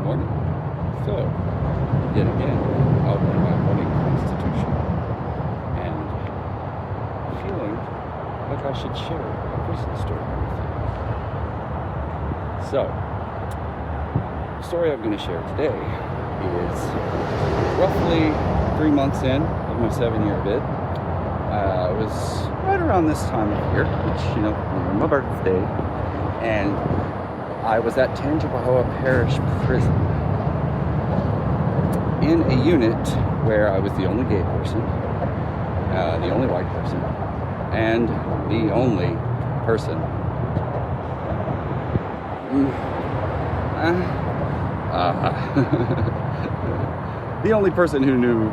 morning. So, yet again, out in my morning constitution and feeling like I should share a prison story with you. So, the story I'm going to share today is roughly 3 months in of my 7-year bid. It was right around this time of year, which, my birthday, and I was at Tangipahoa Parish Prison in a unit where I was the only gay person, the only white person, and the only person the only person who knew,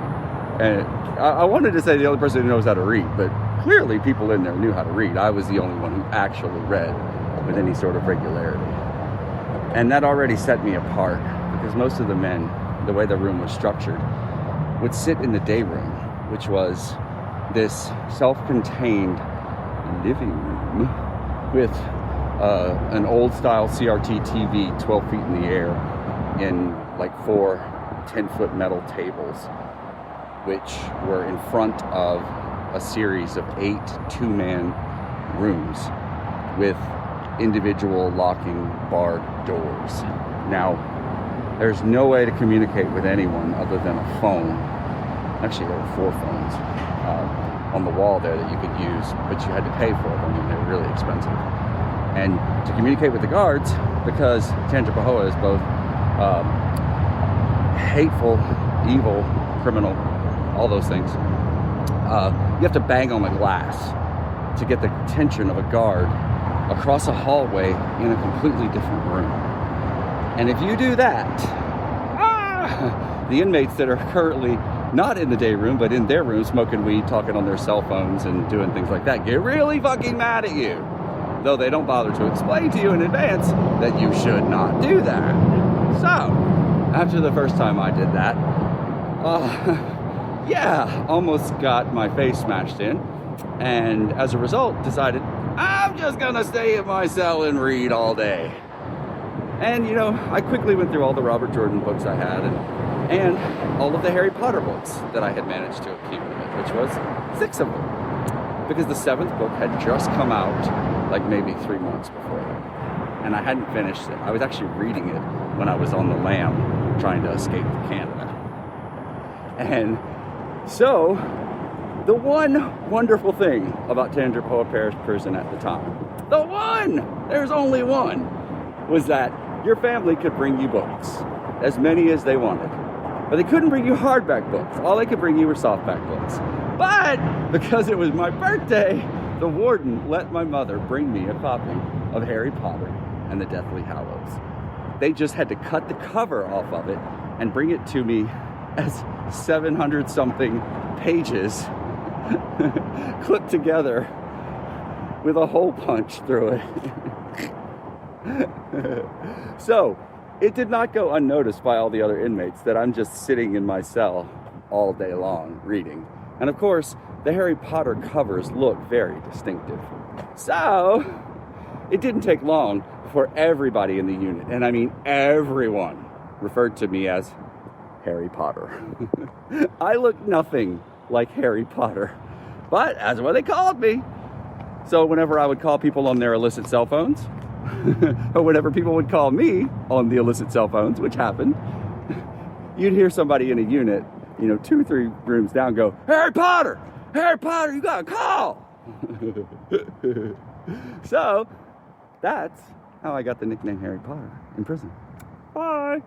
I wanted to say the only person who knows how to read, but clearly people in there knew how to read. I was the only one who actually read with any sort of regularity. And that already set me apart, because most of the men, the way the room was structured, would sit in the day room, which was this self-contained living room with an old style CRT TV 12 feet in the air in like 4 10-foot metal tables, which were in front of a series of 8 two-man rooms with individual locking barred doors. Now, there's no way to communicate with anyone other than a phone. Actually, there were 4 phones on the wall there that you could use, but you had to pay for them, and they were really expensive. And to communicate with the guards, because Tangipahoa is both hateful, evil, criminal, all those things, you have to bang on the glass to get the attention of a guard across a hallway in a completely different room. And if you do that, the inmates that are currently not in the day room, but in their room smoking weed, talking on their cell phones and doing things like that, get really fucking mad at you. Though they don't bother to explain to you in advance that you should not do that. So, after the first time I did that, almost got my face smashed in. And as a result, decided, I'm just gonna stay in my cell and read all day. And I quickly went through all the Robert Jordan books I had and all of the Harry Potter books that I had managed to accumulate, which was 6 of them. Because the 7th book had just come out like maybe 3 months before that. And I hadn't finished it. I was actually reading it when I was on the lam trying to escape to Canada. And so, the one wonderful thing about Tangipahoa Parish Prison at the time, there's only one, was that your family could bring you books, as many as they wanted. But they couldn't bring you hardback books. All they could bring you were softback books. But because it was my birthday, the warden let my mother bring me a copy of Harry Potter and the Deathly Hallows. They just had to cut the cover off of it and bring it to me as 700 something pages clipped together with a hole punch through it. So, it did not go unnoticed by all the other inmates that I'm just sitting in my cell all day long reading. And of course, the Harry Potter covers look very distinctive. So, it didn't take long before everybody in the unit, and I mean everyone, referred to me as Harry Potter. I look nothing like Harry Potter, but that's what they called me. So whenever I would call people on their illicit cell phones, or whenever people would call me on the illicit cell phones, which happened, you'd hear somebody in a unit, 2 or 3 rooms down go, Harry Potter, you got a call. So that's how I got the nickname Harry Potter in prison. Bye.